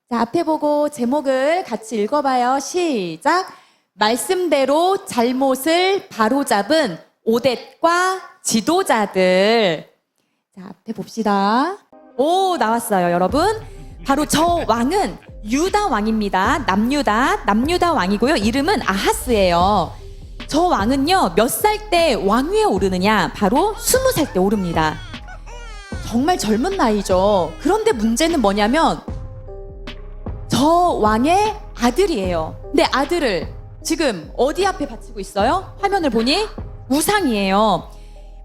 자, 앞에 보고 제목을 같이 읽어봐요. 시작. 말씀대로 잘못을 바로잡은 오뎃과 지도자들. 자, 앞에 봅시다. 오, 나왔어요, 여러분. 바로 저 왕은 유다 왕입니다. 남유다 왕이고요. 이름은 아하스예요. 저 왕은요, 몇 살 때 왕위에 오르느냐? 바로 20살 때 오릅니다. 정말 젊은 나이죠. 그런데 문제는 뭐냐면 저 왕의 아들이에요. 근데 아들을 지금 어디 앞에 바치고 있어요? 화면을 보니 우상이에요.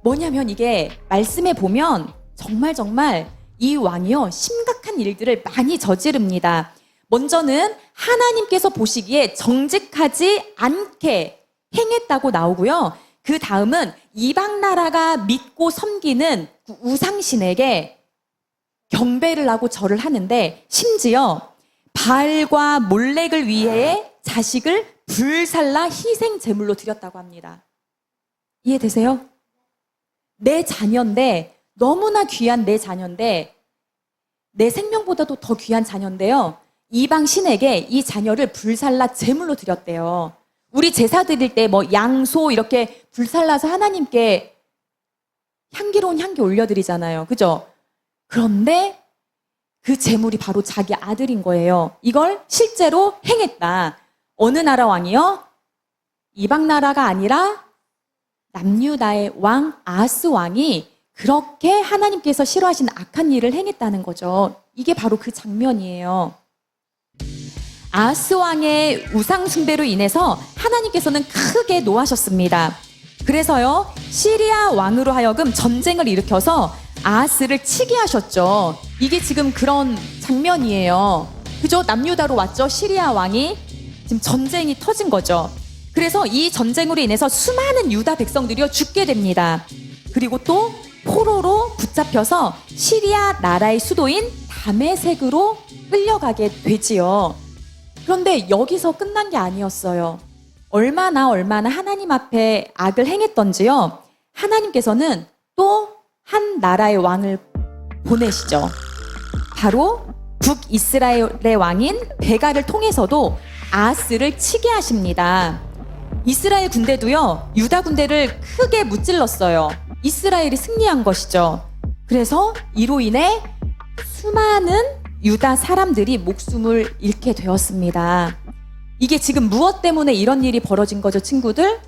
뭐냐면 이게 말씀에 보면 정말 이 왕이요, 심각한 일들을 많이 저지릅니다. 먼저는 하나님께서 보시기에 정직하지 않게 행했다고 나오고요. 그 다음은 이방 나라가 믿고 섬기는 우상신에게 경배를 하고 절을 하는데, 심지어 바알과 몰렉을 위해 자식을 불살라 희생 제물로 드렸다고 합니다. 이해되세요? 내 자녀인데, 너무나 귀한 내 자녀인데, 내 생명보다도 더 귀한 자녀인데요, 이방 신에게 이 자녀를 불살라 제물로 드렸대요. 우리 제사 드릴 때 뭐 양소 이렇게 불살라서 하나님께 향기로운 향기 올려드리잖아요. 그죠? 그런데 그 제물이 바로 자기 아들인 거예요. 이걸 실제로 행했다. 어느 나라 왕이요? 이방 나라가 아니라 남유다의 왕 아하스 왕이 그렇게 하나님께서 싫어하시는 악한 일을 행했다는 거죠. 이게 바로 그 장면이에요. 아하스 왕의 우상 숭배로 인해서 하나님께서는 크게 노하셨습니다. 그래서요, 시리아 왕으로 하여금 전쟁을 일으켜서 아하스를 치게 하셨죠. 이게 지금 그런 장면이에요. 그죠? 남유다로 왔죠. 시리아 왕이 지금 전쟁이 터진 거죠. 그래서 이 전쟁으로 인해서 수많은 유다 백성들이 죽게 됩니다. 그리고 또 포로로 붙잡혀서 시리아 나라의 수도인 다메섹으로 끌려가게 되지요. 그런데 여기서 끝난 게 아니었어요. 얼마나 하나님 앞에 악을 행했던지요, 하나님께서는 또 한 나라의 왕을 보내시죠. 바로 북이스라엘의 왕인 베가를 통해서도 아하스를 치게 하십니다. 이스라엘 군대도요, 유다 군대를 크게 무찔렀어요. 이스라엘이 승리한 것이죠. 그래서 이로 인해 수많은 유다 사람들이 목숨을 잃게 되었습니다. 이게 지금 무엇 때문에 이런 일이 벌어진 거죠, 친구들?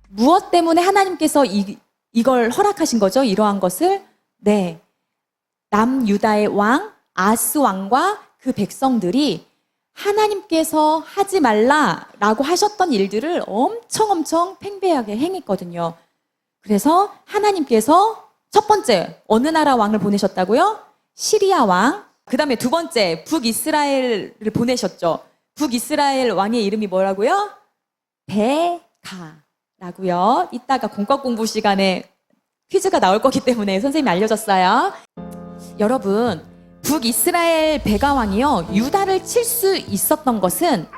무엇 때문에 하나님께서 이걸 허락하신 거죠, 이러한 것을? 네, 남유다의 왕 아하스 왕과 그 백성들이 하나님께서 하지 말라라고 하셨던 일들을 엄청 팽배하게 행했거든요. 그래서 하나님께서 첫 번째 어느 나라 왕을 보내셨다고요? 시리아 왕. 그 다음에 두 번째 북이스라엘을 보내셨죠. 북이스라엘 왕의 이름이 뭐라고요? 베가라고요. 이따가 공과 공부 시간에 퀴즈가 나올 거기 때문에 선생님이 알려줬어요. 여러분, 북이스라엘 베가 왕이요, 유다를 칠 수 있었던 것은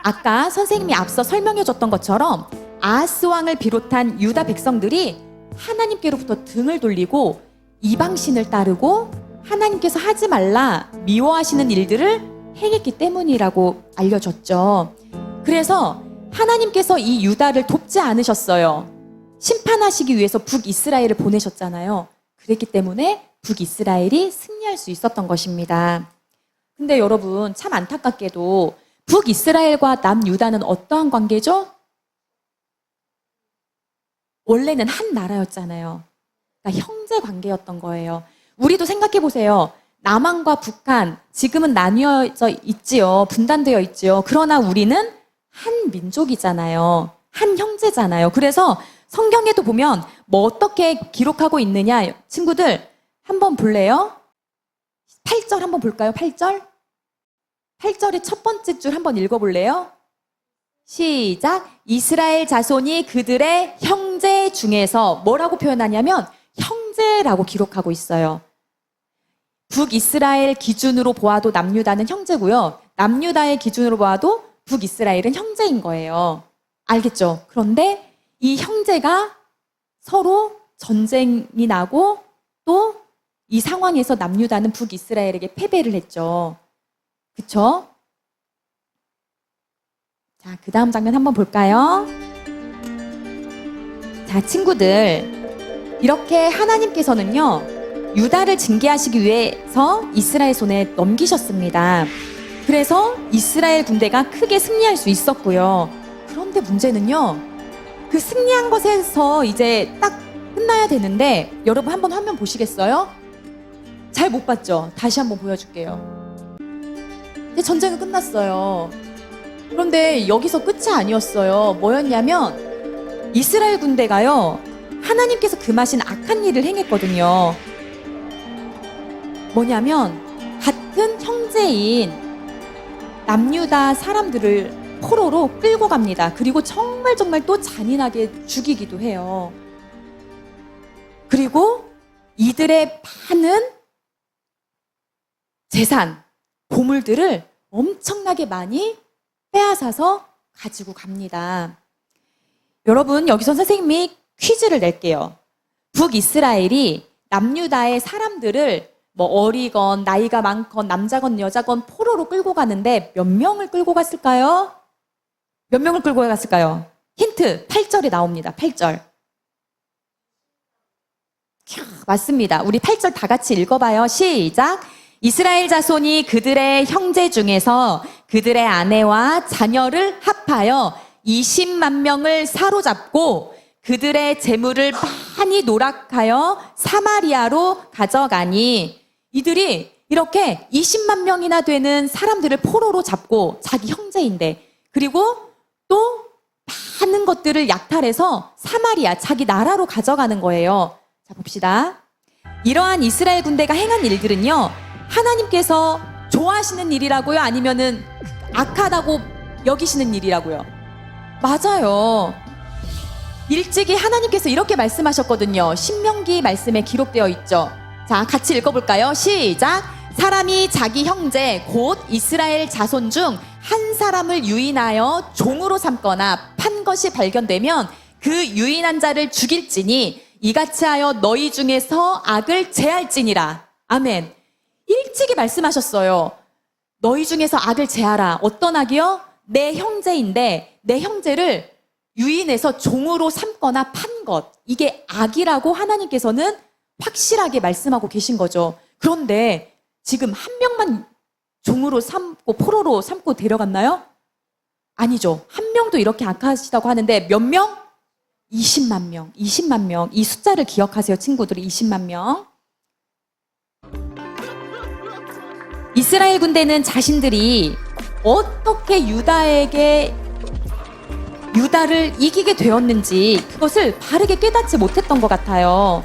아까 선생님이 앞서 설명해줬던 것처럼 아하스 왕을 비롯한 유다 백성들이 하나님께로부터 등을 돌리고 이방신을 따르고 하나님께서 하지 말라 미워하시는 일들을 행했기 때문이라고 알려줬죠. 그래서 하나님께서 이 유다를 돕지 않으셨어요. 심판하시기 위해서 북이스라엘을 보내셨잖아요. 그랬기 때문에 북이스라엘이 승리할 수 있었던 것입니다. 근데 여러분, 참 안타깝게도 북이스라엘과 남유다는 어떠한 관계죠? 원래는 한 나라였잖아요. 그러니까 형제 관계였던 거예요. 우리도 생각해 보세요. 남한과 북한, 지금은 나뉘어져 있지요. 분단되어 있지요. 그러나 우리는 한 민족이잖아요. 한 형제잖아요. 그래서 성경에도 보면 뭐 어떻게 기록하고 있느냐, 친구들 한번 볼래요? 8절 한번 볼까요? 8절? 8절의 첫 번째 줄 한번 읽어볼래요? 시작. 이스라엘 자손이 그들의 형제 중에서 뭐라고 표현하냐면 형제라고 기록하고 있어요. 북이스라엘 기준으로 보아도 남유다는 형제고요, 남유다의 기준으로 보아도 북이스라엘은 형제인 거예요. 알겠죠? 그런데 이 형제가 서로 전쟁이 나고 또 이 상황에서 남유다는 북이스라엘에게 패배를 했죠. 그쵸? 자, 그 다음 장면 한번 볼까요? 자, 친구들. 이렇게 하나님께서는요, 유다를 징계하시기 위해서 이스라엘 손에 넘기셨습니다. 그래서 이스라엘 군대가 크게 승리할 수 있었고요. 그런데 문제는요, 그 승리한 것에서 이제 딱 끝나야 되는데, 여러분 한번 화면 보시겠어요? 잘 못 봤죠? 다시 한번 보여줄게요. 근데 전쟁은 끝났어요. 그런데 여기서 끝이 아니었어요. 뭐였냐면 이스라엘 군대가요, 하나님께서 금하신 악한 일을 행했거든요. 뭐냐면 같은 형제인 남유다 사람들을 포로로 끌고 갑니다. 그리고 정말 또 잔인하게 죽이기도 해요. 그리고 이들의 많은 재산, 보물들을 엄청나게 많이 빼앗아서 가지고 갑니다. 여러분, 여기서 선생님이 퀴즈를 낼게요. 북이스라엘이 남유다의 사람들을 뭐 어리건 나이가 많건 남자건 여자건 포로로 끌고 가는데 몇 명을 끌고 갔을까요? 몇 명을 끌고 갔을까요? 힌트, 8절에 나옵니다. 8절. 맞습니다. 우리 8절 다 같이 읽어봐요. 시작. 이스라엘 자손이 그들의 형제 중에서 그들의 아내와 자녀를 합하여 20만 명을 사로잡고 그들의 재물을 많이 노락하여 사마리아로 가져가니, 이들이 이렇게 20만 명이나 되는 사람들을 포로로 잡고, 자기 형제인데, 그리고 또 많은 것들을 약탈해서 사마리아, 자기 나라로 가져가는 거예요. 자, 봅시다. 이러한 이스라엘 군대가 행한 일들은요, 하나님께서 좋아하시는 일이라고요? 아니면은 악하다고 여기시는 일이라고요? 맞아요. 일찍이 하나님께서 이렇게 말씀하셨거든요. 신명기 말씀에 기록되어 있죠. 자, 같이 읽어볼까요? 시작. 사람이 자기 형제 곧 이스라엘 자손 중 한 사람을 유인하여 종으로 삼거나 판 것이 발견되면 그 유인한 자를 죽일지니 이같이 하여 너희 중에서 악을 제할지니라. 아멘. 일찍이 말씀하셨어요. 너희 중에서 악을 제하라. 어떤 악이요? 내 형제인데 내 형제를 유인해서 종으로 삼거나 판 것. 이게 악이라고 하나님께서는 확실하게 말씀하고 계신 거죠. 그런데 지금 한 명만 종으로 삼고 포로로 삼고 데려갔나요? 아니죠. 한 명도 이렇게 악하시다고 하는데 몇 명? 20만 명. 20만 명. 이 숫자를 기억하세요, 친구들이. 20만 명. 이스라엘 군대는 자신들이 어떻게 유다를 이기게 되었는지 그것을 바르게 깨닫지 못했던 것 같아요.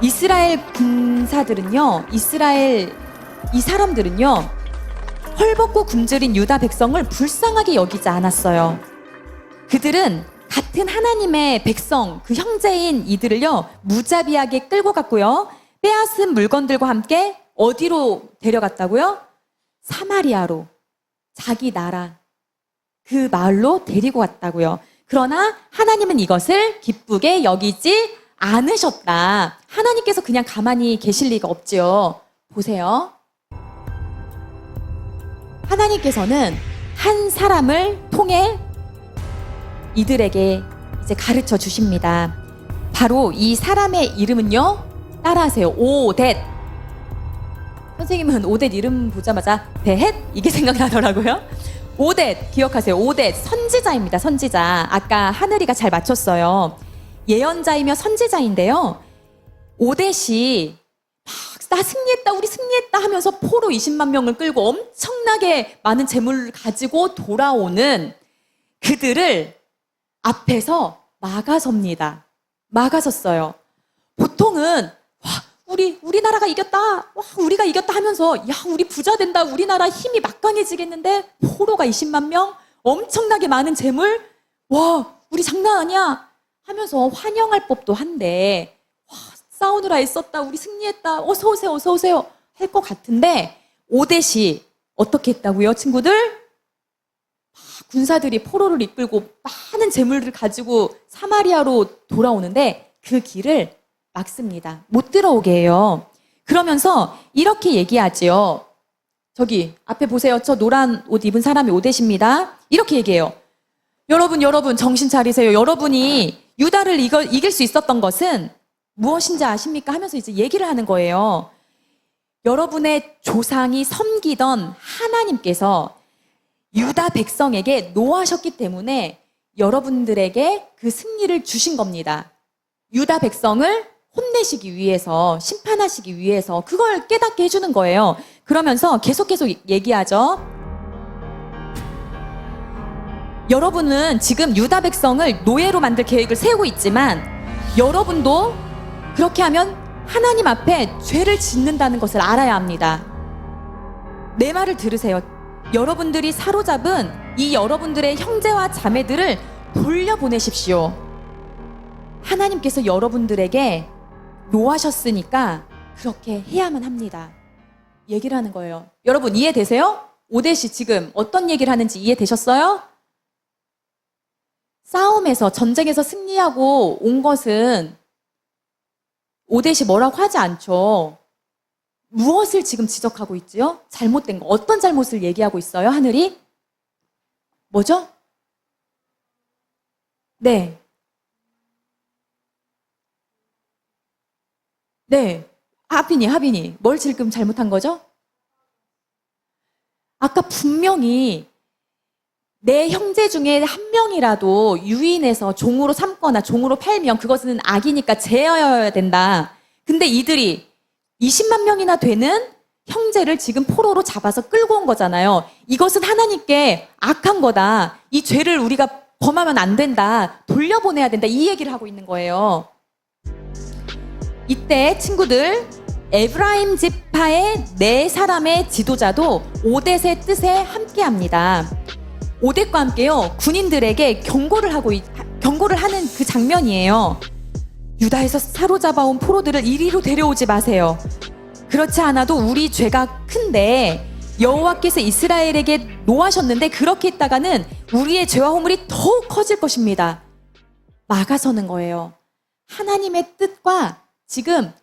이스라엘 군사들은요, 이 사람들은요, 헐벗고 굶주린 유다 백성을 불쌍하게 여기지 않았어요. 그들은 같은 하나님의 백성, 그 형제인 이들을요, 무자비하게 끌고 갔고요, 빼앗은 물건들과 함께 어디로 데려갔다고요? 사마리아로, 자기 나라, 그 마을로 데리고 갔다고요. 그러나 하나님은 이것을 기쁘게 여기지 않으셨다. 하나님께서 그냥 가만히 계실 리가 없지요. 보세요. 하나님께서는 한 사람을 통해 이들에게 이제 가르쳐 주십니다. 바로 이 사람의 이름은요, 따라하세요. 오뎃. 선생님은 오뎃 이름 보자마자 베헷? 이게 생각나더라고요. 오뎃 기억하세요. 오뎃 선지자입니다. 선지자. 아까 하늘이가 잘 맞췄어요. 예언자이며 선지자인데요. 오뎃이 나 승리했다, 우리 승리했다 하면서 포로 20만 명을 끌고 엄청나게 많은 재물을 가지고 돌아오는 그들을 앞에서 막아섭니다. 막아섰어요. 보통은 우리나라가 이겼다, 우리가 이겼다 하면서 야, 우리 부자 된다, 우리나라 힘이 막강해지겠는데 포로가 20만 명, 엄청나게 많은 재물, 와, 우리 장난 아니야 하면서 환영할 법도 한데, 싸우느라 애썼다, 우리 승리했다, 어서 오세요, 어서 오세요 할 것 같은데, 오뎃이 어떻게 했다고요, 친구들? 군사들이 포로를 이끌고 많은 재물을 가지고 사마리아로 돌아오는데 그 길을 막습니다. 못 들어오게 해요. 그러면서 이렇게 얘기하지요. 저기 앞에 보세요. 저 노란 옷 입은 사람이 오대십니다. 이렇게 얘기해요. 여러분 정신 차리세요. 여러분이 유다를 이길 수 있었던 것은 무엇인지 아십니까? 하면서 이제 얘기를 하는 거예요. 여러분의 조상이 섬기던 하나님께서 유다 백성에게 노하셨기 때문에 여러분들에게 그 승리를 주신 겁니다. 유다 백성을 혼내시기 위해서, 심판하시기 위해서 그걸 깨닫게 해주는 거예요. 그러면서 계속 얘기하죠. 여러분은 지금 유다 백성을 노예로 만들 계획을 세우고 있지만 여러분도 그렇게 하면 하나님 앞에 죄를 짓는다는 것을 알아야 합니다. 내 말을 들으세요. 여러분들이 사로잡은 이 여러분들의 형제와 자매들을 돌려보내십시오. 하나님께서 여러분들에게 노하셨으니까 그렇게 해야만 합니다. 얘기를 하는 거예요. 여러분 이해되세요? 오대시 지금 어떤 얘기를 하는지 이해되셨어요? 싸움에서, 전쟁에서 승리하고 온 것은 오대시 뭐라고 하지 않죠. 무엇을 지금 지적하고 있지요? 잘못된 거. 어떤 잘못을 얘기하고 있어요, 하늘이? 뭐죠? 네. 네. 하빈이. 뭘 지금 잘못한 거죠? 아까 분명히 내 형제 중에 한 명이라도 유인해서 종으로 삼거나 종으로 팔면 그것은 악이니까 제어해야 된다. 근데 이들이 20만 명이나 되는 형제를 지금 포로로 잡아서 끌고 온 거잖아요. 이것은 하나님께 악한 거다. 이 죄를 우리가 범하면 안 된다. 돌려보내야 된다. 이 얘기를 하고 있는 거예요. 이때 친구들, 에브라임 지파의 네 사람의 지도자도 오뎃의 뜻에 함께합니다. 오뎃과 함께요, 군인들에게 경고를 하는 그 장면이에요. 유다에서 사로잡아온 포로들을 이리로 데려오지 마세요. 그렇지 않아도 우리 죄가 큰데 여호와께서 이스라엘에게 노하셨는데 그렇게 있다가는 우리의 죄와 허물이 더욱 커질 것입니다. 막아서는 거예요. 하나님의 뜻과 지금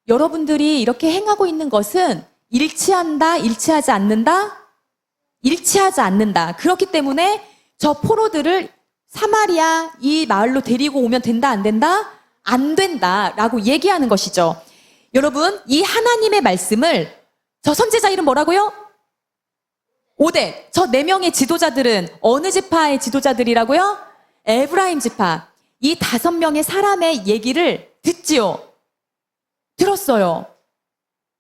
여러분들이 이렇게 행하고 있는 것은 일치한다, 일치하지 않는다? 일치하지 않는다. 그렇기 때문에 저 포로들을 사마리아 이 마을로 데리고 오면 된다, 안 된다? 안 된다라고 얘기하는 것이죠. 여러분, 이 하나님의 말씀을, 저 선지자 이름 뭐라고요? 오뎃. 저 4명의 지도자들은 어느 지파의 지도자들이라고요? 에브라임 지파. 이 5명의 사람의 얘기를 듣지요. 들었어요.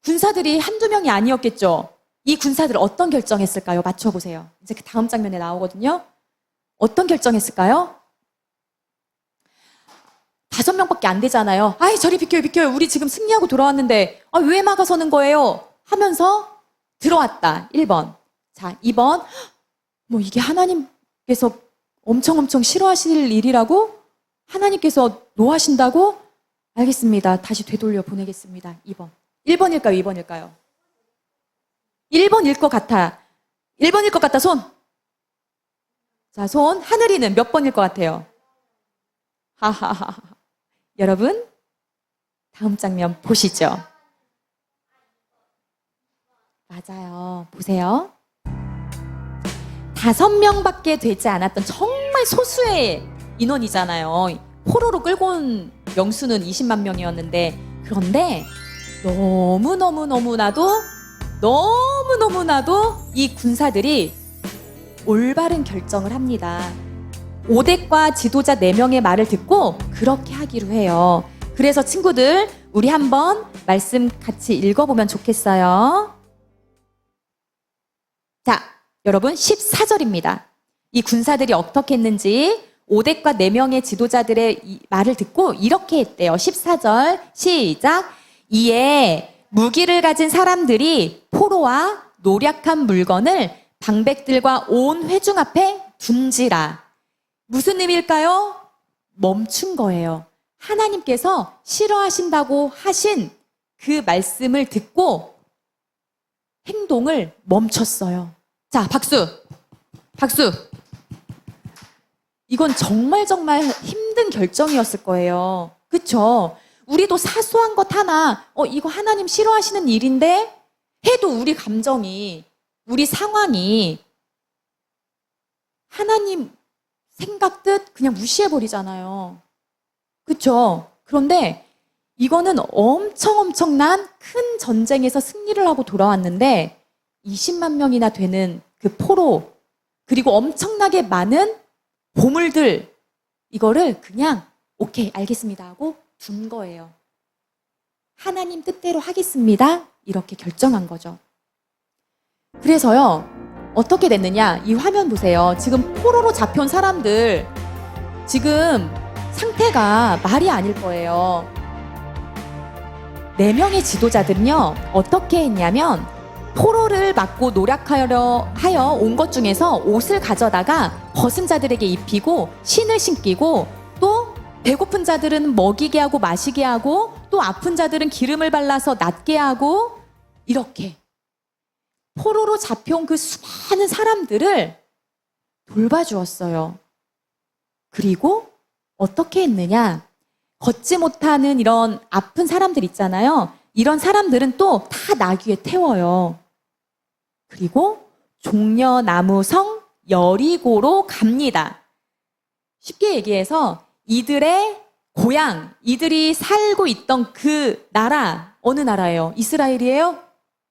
군사들이 한두 명이 아니었겠죠. 이 군사들 어떤 결정했을까요? 맞춰보세요. 이제 그 다음 장면에 나오거든요. 어떤 결정했을까요? 5명밖에 안 되잖아요. 아이, 저리 비켜요. 우리 지금 승리하고 돌아왔는데 왜 막아서는 거예요? 하면서 들어왔다. 1번. 자, 2번. 뭐 이게 하나님께서 엄청 싫어하실 일이라고? 하나님께서 노하신다고? 알겠습니다. 다시 되돌려 보내겠습니다. 2번. 1번일까요? 2번일까요? 1번일 것 같아. 1번일 것 같다, 손. 자, 손. 하늘이는 몇 번일 것 같아요? 하하하. 여러분, 다음 장면 보시죠. 맞아요. 보세요. 5명밖에 되지 않았던 정말 소수의 인원이잖아요. 포로로 끌고 온 명수는 20만 명이었는데, 그런데 너무나도 이 군사들이 올바른 결정을 합니다. 오뎃과 지도자 4명의 말을 듣고 그렇게 하기로 해요. 그래서 친구들, 우리 한번 말씀 같이 읽어보면 좋겠어요. 자, 여러분 14절입니다. 이 군사들이 어떻게 했는지 오뎃과 4명의 지도자들의 이 말을 듣고 이렇게 했대요. 14절 시작. 이에 무기를 가진 사람들이 포로와 노략한 물건을 방백들과 온 회중 앞에 둔지라. 무슨 의미일까요? 멈춘 거예요. 하나님께서 싫어하신다고 하신 그 말씀을 듣고 행동을 멈췄어요. 자, 박수. 이건 정말 힘든 결정이었을 거예요. 그쵸? 우리도 사소한 것 하나, 이거 하나님 싫어하시는 일인데 해도 우리 감정이, 우리 상황이 하나님 생각듯 그냥 무시해버리잖아요. 그쵸? 그런데 이거는 엄청난 큰 전쟁에서 승리를 하고 돌아왔는데 20만 명이나 되는 그 포로, 그리고 엄청나게 많은 보물들, 이거를 그냥 오케이 알겠습니다 하고 둔 거예요. 하나님 뜻대로 하겠습니다 이렇게 결정한 거죠. 그래서요, 어떻게 됐느냐, 이 화면 보세요. 지금 포로로 잡혀온 사람들 지금 상태가 말이 아닐 거예요. 4명의 지도자들은요 어떻게 했냐면, 포로를 막고 노력하여 온 것 중에서 옷을 가져다가 벗은 자들에게 입히고 신을 신기고, 또 배고픈 자들은 먹이게 하고 마시게 하고, 또 아픈 자들은 기름을 발라서 낫게 하고, 이렇게 포로로 잡혀온 그 수많은 사람들을 돌봐주었어요. 그리고 어떻게 했느냐, 걷지 못하는 이런 아픈 사람들 있잖아요. 이런 사람들은 또 다 나귀에 태워요. 그리고 종려나무성 여리고로 갑니다. 쉽게 얘기해서 이들의 고향, 이들이 살고 있던 그 나라, 어느 나라예요? 이스라엘이에요?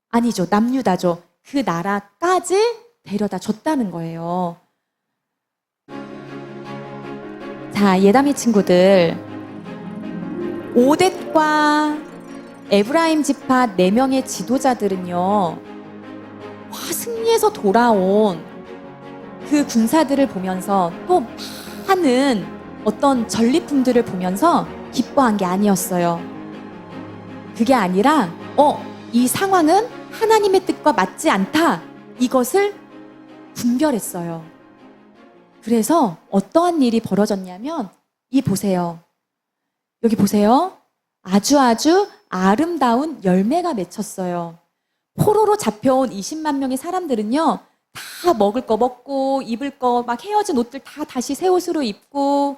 아니죠. 남유다죠. 그 나라까지 데려다 줬다는 거예요. 자, 예담이 친구들, 오뎃과 에브라임 지파 4명의 지도자들은요, 승리해서 돌아온 그 군사들을 보면서 또 많은 어떤 전리품들을 보면서 기뻐한 게 아니었어요. 그게 아니라 이 상황은 하나님의 뜻과 맞지 않다, 이것을 분별했어요. 그래서 어떠한 일이 벌어졌냐면, 보세요. 여기 보세요. 아주 아름다운 열매가 맺혔어요. 포로로 잡혀온 20만 명의 사람들은요, 다 먹을 거 먹고 입을 거 막 헤어진 옷들 다 다시 새 옷으로 입고,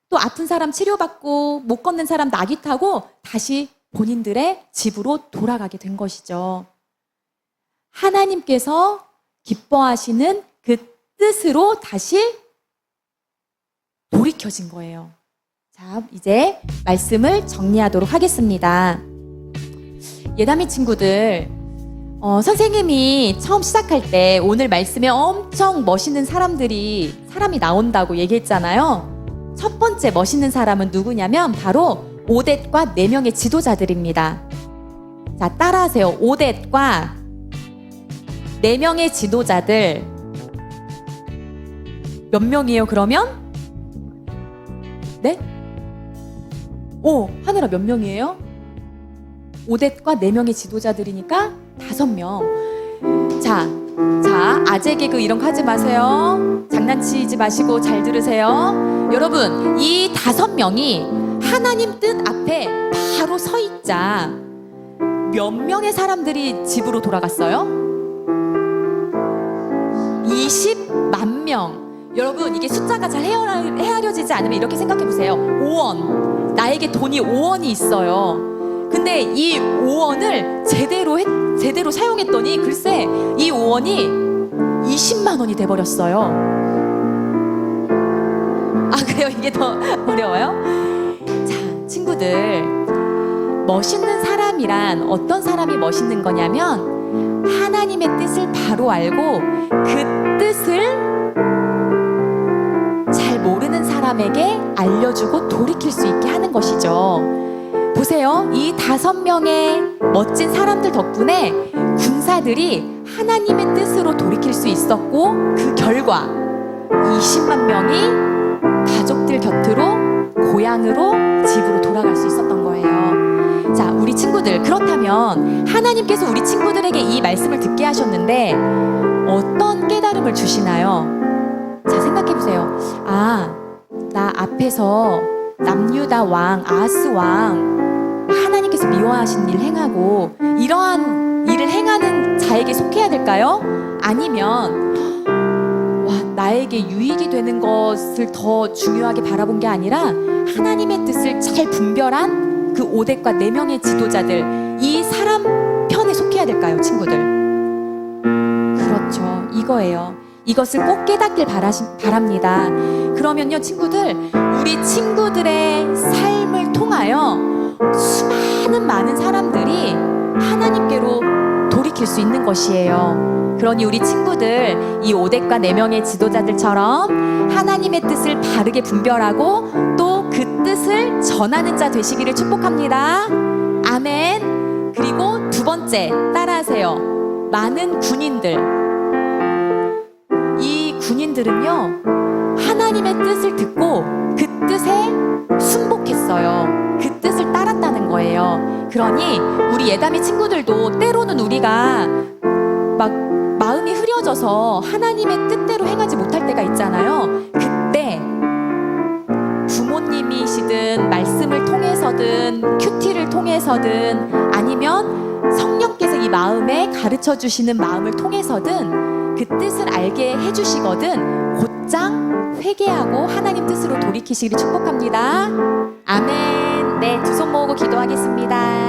또 아픈 사람 치료받고 못 걷는 사람 나귀 타고 다시 본인들의 집으로 돌아가게 된 것이죠. 하나님께서 기뻐하시는 그 뜻으로 다시 돌이켜진 거예요. 자, 이제 말씀을 정리하도록 하겠습니다. 예담이 친구들, 선생님이 처음 시작할 때 오늘 말씀에 엄청 멋있는 사람이 나온다고 얘기했잖아요. 첫 번째 멋있는 사람은 누구냐면 바로 오뎃과 4명의 지도자들입니다. 자, 따라하세요. 오뎃과 4명의 지도자들. 몇 명이에요, 그러면? 네? 하늘아, 몇 명이에요? 오뎃과 4명의 지도자들이니까 5명. 자, 아재 개그 이런 거 하지 마세요. 장난치지 마시고 잘 들으세요. 여러분, 이 5명이 하나님 뜻 앞에 바로 서 있자 몇 명의 사람들이 집으로 돌아갔어요? 20만 명. 여러분, 이게 숫자가 잘 헤아려지지 않으면 이렇게 생각해 보세요. 5원. 나에게 돈이 5원이 있어요. 근데 이 5원을 제대로 사용했더니 글쎄 이 5원이 20만 원이 돼버렸어요. 아, 그래요? 이게 더 어려워요? 자, 친구들, 멋있는 사람이란 어떤 사람이 멋있는 거냐면, 하나님의 뜻을 바로 알고 그 뜻을 잘 모르는 사람에게 알려주고 돌이킬 수 있게 하는 것이죠. 보세요. 이 5명의 멋진 사람들 덕분에 군사들이 하나님의 뜻으로 돌이킬 수 있었고, 그 결과 20만 명이 가족들 곁으로, 고향으로, 집으로 돌아갈 수 있었던 거예요. 자, 우리 친구들, 그렇다면 하나님께서 우리 친구들에게 이 말씀을 듣게 하셨는데 어떤 깨달음을 주시나요? 자, 생각해보세요. 나 앞에서 남유다 왕, 아하스 왕, 하나님께서 미워하신 일 행하고 이러한 일을 행하는 자에게 속해야 될까요? 아니면 나에게 유익이 되는 것을 더 중요하게 바라본 게 아니라 하나님의 뜻을 잘 분별한 그 5대과 4명의 지도자들, 이 사람 편에 속해야 될까요, 친구들? 그렇죠. 이거예요. 이것을 꼭 깨닫길 바랍니다. 그러면요, 친구들, 우리 친구들의 삶을 통하여 수많은 많은 사람들이 하나님께로 돌이킬 수 있는 것이에요. 그러니 우리 친구들, 이 5대과 4명의 지도자들처럼 하나님의 뜻을 바르게 분별하고 또 그 뜻을 전하는 자 되시기를 축복합니다. 아멘. 그리고 두 번째, 따라하세요. 많은 군인들. 이 군인들은요, 하나님의 뜻을 듣고 그 뜻에 순복했어요. 그 뜻을 따랐다는 거예요. 그러니 우리 예담이 친구들도 때로는 우리가 막 마음이 흐려져서 하나님의 뜻대로 행하지 못할 때가 있잖아요. 그때 부모님이시든 말씀을 통해서든 큐티를 통해서든 아니면 성령께서 이 마음에 가르쳐 주시는 마음을 통해서든 그 뜻을 알게 해주시거든 곧장 회개하고 하나님 뜻으로 돌이키시기를 축복합니다. 아멘. 네, 두 손 모으고 기도하겠습니다.